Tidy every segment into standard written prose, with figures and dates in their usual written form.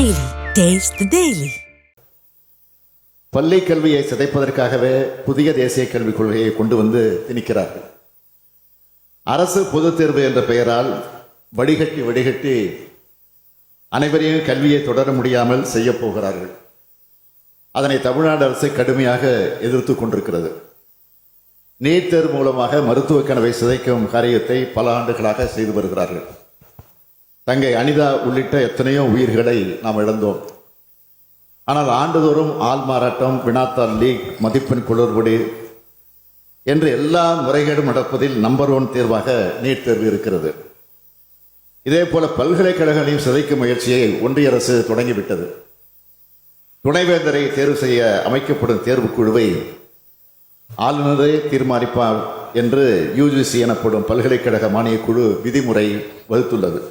Daily. Taste the Daily. பள்ளி கல்வியை சிதைப்பதற்காகவே புதிய தேசிய கல்விக் கொள்கையை கொண்டு வந்து திணிக்கிறார்கள். அரசு பொதுத் தேர்வு என்ற பெயரால் வடிகட்டி அனைவரையும் கல்வியை தொடர முடியாமல் செய்ய போகிறார்கள். அதனை தமிழ்நாடு அரசு கடுமையாக எதிர்த்து கொண்டிருக்கிறது. நீட் தேர்வு மூலமாக மருத்துவ கனவை சிதைக்கும் காரியத்தை பல ஆண்டுகளாக செய்து வருகிறார்கள். தங்கை அனிதா உள்ளிட்ட எத்தனையோ உயிர்களை நாம் இழந்தோம். ஆனால் ஆண்டுதோறும் ஆள் மாறாட்டம், வினாத்தாள் லீக், மதிப்பெண் குளறுபடி என்று எல்லா முறைகேடும் நடப்பதில் நம்பர் 1 தேர்வாக நீட் தேர்வு இருக்கிறது. இதே போல பல்கலைக்கழகங்களையும் சிதைக்கும் முயற்சியை ஒன்றிய அரசு தொடங்கிவிட்டது. துணைவேந்தரை தேர்வு செய்ய அமைக்கப்படும் தேர்வுக்குழுவை ஆளுநரே தீர்மானிப்பார் என்று UGC எனப்படும் பல்கலைக்கழக மானியக் குழு விதிமுறை வகுத்துள்ளது.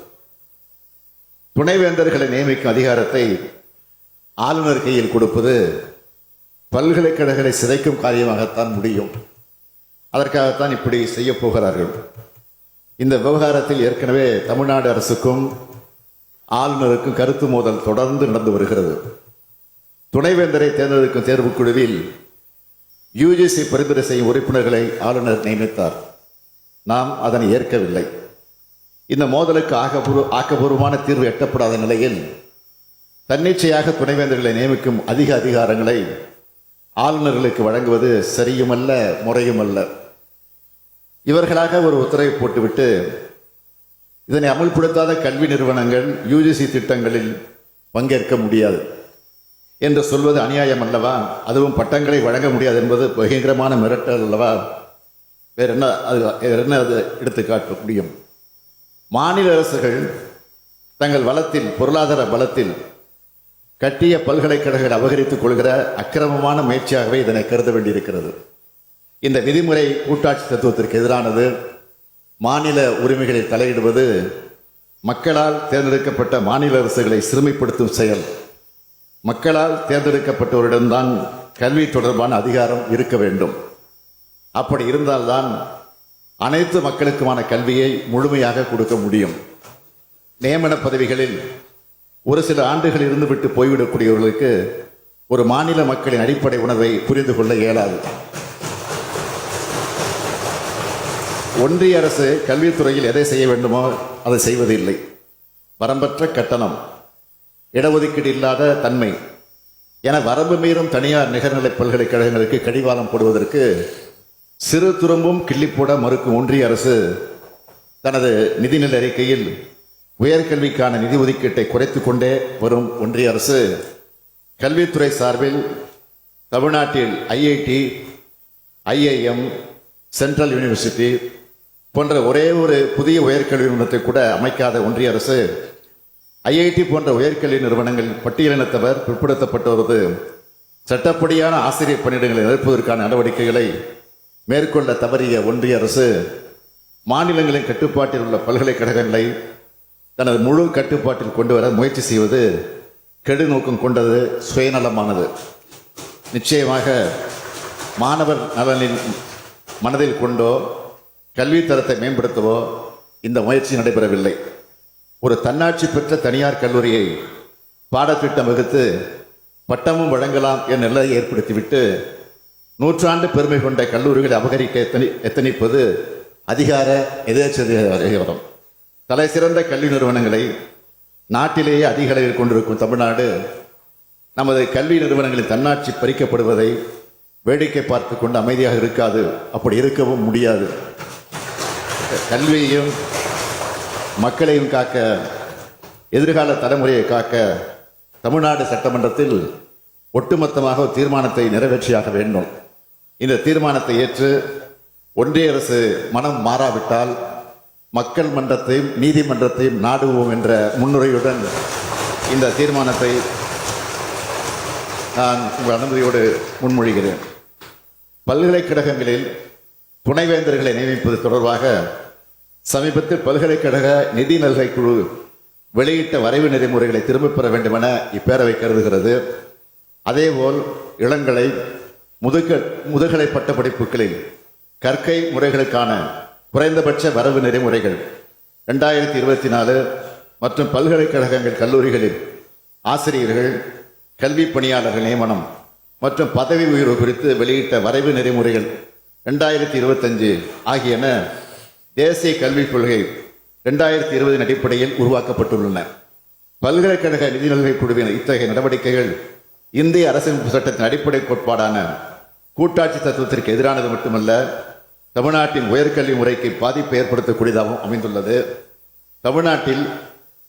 துணைவேந்தர்களை நியமிக்கும் அதிகாரத்தை ஆளுநர் கையில் கொடுப்பது பல்கலைக்கழகங்களை சிதைக்கும் காரியமாகத்தான் முடியும். அதற்காகத்தான் இப்படி செய்ய போகிறார்கள். இந்த விவகாரத்தில் ஏற்கனவே தமிழ்நாடு அரசுக்கும் ஆளுநருக்கும் கருத்து மோதல் தொடர்ந்து நடந்து வருகிறது. துணைவேந்தரை தேர்ந்தெடுக்கும் தேர்வுக்குழுவில் UGC பரிந்துரை செய்யும் உறுப்பினர்களை ஆளுநர் நியமித்தார். நாம் அதனை ஏற்கவில்லை. இந்த மோதலுக்கு ஆக்கப்பூர்வமான தீர்வு எட்டப்படாத நிலையில் தன்னிச்சையாக துணைவேந்தர்களை நியமிக்கும் அதிக அதிகாரங்களை ஆளுநர்களுக்கு வழங்குவது சரியுமல்ல, முறையுமல்ல. இவர்களாக ஒரு உத்தரவை போட்டுவிட்டு இதனை அமல்படுத்தாத கல்வி நிறுவனங்கள் UGC திட்டங்களில் பங்கேற்க முடியாது என்று சொல்வது அநியாயம் அல்லவா? அதுவும் பட்டங்களை வழங்க முடியாது என்பது பயங்கரமான மிரட்டல் அல்லவா? வேற என்ன அது எடுத்து காட்ட முடியும்? மாநில அரசுகள் தங்கள் வளத்தில், பொருளாதார பலத்தில் கட்டிய பல்கலைக்கழகங்கள் அபகரித்துக் கொள்கிற அக்கிரமமான முயற்சியாகவே இதனை கருத வேண்டியிருக்கிறது. இந்த விதிமுறை கூட்டாட்சி தத்துவத்திற்கு எதிரானது. மாநில உரிமைகளில் தலையிடுவது மக்களால் தேர்ந்தெடுக்கப்பட்ட மாநில அரசுகளை சிறுமைப்படுத்தும் செயல். மக்களால் தேர்ந்தெடுக்கப்பட்டவரிடம்தான் கல்வி தொடர்பான அதிகாரம் இருக்க வேண்டும். அப்படி இருந்தால்தான் அனைத்து மக்களுக்குமான கல்வியை முழுமையாக கொடுக்க முடியும். நியமன பதவிகளில் ஒரு சில ஆண்டுகள் இருந்துவிட்டு போய்விடக்கூடியவர்களுக்கு ஒரு மாநில மக்களின் அடிப்படை உணர்வை புரிந்து கொள்ள இயலாது. ஒன்றிய அரசு கல்வித்துறையில் எதை செய்ய வேண்டுமோ அதை செய்வதில்லை. வரம்பற்ற கட்டணம், இடஒதுக்கீடு இல்லாத தன்மை என வரம்பு மீறும் தனியார் நிகர்நிலை பல்கலைக்கழகங்களுக்கு கடிவாளம் போடுவதற்கு சிறு துரும்பும் கிள்ளிப்போட மறுக்கும் ஒன்றிய அரசு தனது நிதிநிலை அறிக்கையில் உயர்கல்விக்கான நிதி ஒதுக்கீட்டை குறைத்து கொண்டே வரும் ஒன்றிய அரசு கல்வித்துறை சார்பில் தமிழ்நாட்டில் IIT, IIM, சென்ட்ரல் யூனிவர்சிட்டி போன்ற ஒரே ஒரு புதிய உயர்கல்வி நிறுவனத்தை கூட அமைக்காத ஒன்றிய அரசு IIT போன்ற உயர்கல்வி நிறுவனங்கள் பட்டியலினத்தவர் பிற்படுத்தப்பட்டவரது சட்டப்படியான ஆசிரியர் பணியிடங்களை நிரப்புவதற்கான நடவடிக்கைகளை மேற்கொள்ள தவறிய ஒன்றிய அரசு மாநிலங்களின் கட்டுப்பாட்டில் உள்ள பல்கலைக்கழகங்களை தனது முழு கட்டுப்பாட்டில் கொண்டு வர முயற்சி செய்வது கெடு நோக்கம் கொண்டது, சுயநலமானது. நிச்சயமாக மாணவர் நலனில் மனதில் கொண்டோ கல்வி தரத்தை மேம்படுத்தவோ இந்த முயற்சி நடைபெறவில்லை. ஒரு தன்னாட்சி பெற்ற தனியார் கல்லூரியை பாடத்திட்டம் வகுத்து பட்டமும் வழங்கலாம் என்ற நிலையை ஏற்படுத்திவிட்டு நூற்றாண்டு பெருமை கொண்ட கல்லூரிகளை அபகரிக்க எத்தனிப்பது அதிகார எதேச்சதிகாரம். தலை சிறந்த கல்வி நிறுவனங்களை நாட்டிலேயே அதிக அளவில் கொண்டிருக்கும் தமிழ்நாடு நமது கல்வி நிறுவனங்களின் தன்னாட்சி பறிக்கப்படுவதை வேடிக்கை பார்த்து கொண்டு அமைதியாக இருக்காது. அப்படி இருக்கவும் முடியாது. கல்வியையும் மக்களையும் காக்க, எதிர்கால தலைமுறையை காக்க தமிழ்நாடு சட்டமன்றத்தில் ஒட்டுமொத்தமாக ஒரு தீர்மானத்தை நிறைவேற்றியாக வேண்டும். இந்த தீர்மானத்தை ஏற்று ஒன்றிய அரசு மனம் மாறாவிட்டால் மக்கள் மன்றத்தையும் நீதிமன்றத்தையும் நாடுவோம் என்ற முன்னுரையுடன் இந்த தீர்மானத்தை நான் உங்கள் அனுமதியோடு முன்மொழிகிறேன். பல்கலைக்கழகங்களில் துணைவேந்தர்களை நியமிப்பது தொடர்பாக சமீபத்தில் பல்கலைக்கழக நிதி நல்கை குழு வெளியிட்ட வரைவு நெறிமுறைகளை திரும்பப் பெற வேண்டும் என இப்பேரவை கருதுகிறது. அதேபோல் இளங்கலை, முதுகலை பட்ட படிப்புகளில் கற்கை முறைகளுக்கான குறைந்தபட்ச வரவு நெறிமுறைகள் 2024 மற்றும் பல்கலைக்கழகங்கள், கல்லூரிகளில் ஆசிரியர்கள், கல்வி பணியாளர்கள் நியமனம் மற்றும் பதவி உயர்வு குறித்து வெளியிட்ட வரைவு நெறிமுறைகள் 2025 ஆகியன தேசிய கல்விக் கொள்கை 2020 அடிப்படையில் உருவாக்கப்பட்டுள்ளன. பல்கலைக்கழக நிதிநிலை குழுவின் இத்தகைய நடவடிக்கைகள் இந்திய அரசியலமைப்பு சட்டத்தின் அடிப்படை கோட்பாடான கூட்டாட்சி தத்துவத்திற்கு எதிரானது மட்டுமல்ல, தமிழ்நாட்டின் உயர்கல்வி முறைக்கு பாதிப்பை ஏற்படுத்தக்கூடியதாகவும் அமைந்துள்ளது. தமிழ்நாட்டில்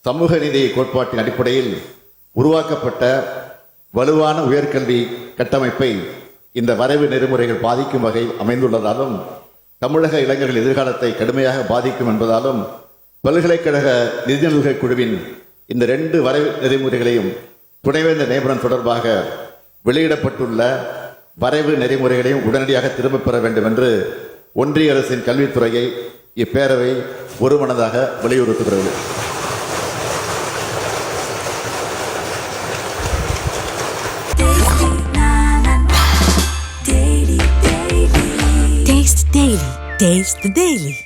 சமூக நீதி கோட்பாட்டின் அடிப்படையில் உருவாக்கப்பட்ட வலுவான உயர்கல்வி கட்டமைப்பை இந்த வரைவு நெறிமுறைகள் பாதிக்கும் வகையில் அமைந்துள்ளதாலும், தமிழக இளைஞர்கள் எதிர்காலத்தை கடுமையாக பாதிக்கும் என்பதாலும் பல்கலைக்கழக நிதிநிலை குழுவின் இந்த 2 வரைவு நெறிமுறைகளையும் துணைவேந்தர் நியமனம் தொடர்பாக வெளியிடப்பட்டுள்ள வரைவு நெறிமுறைகளையும் உடனடியாக திரும்பப் பெற வேண்டும் என்று ஒன்றிய அரசின் கல்வித்துறையை இப்பேரவை ஒருமனதாக வலியுறுத்துகிறது. Taste Daily. Taste the Daily.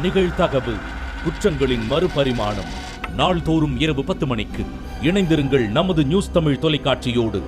நிகழ்தகவு குற்றங்களின் மறுபரிமாணம் நாள்தோறும் இரவு 10 மணிக்கு இணைந்திருங்கள் நமது நியூஸ் தமிழ் தொலைக்காட்சியோடு.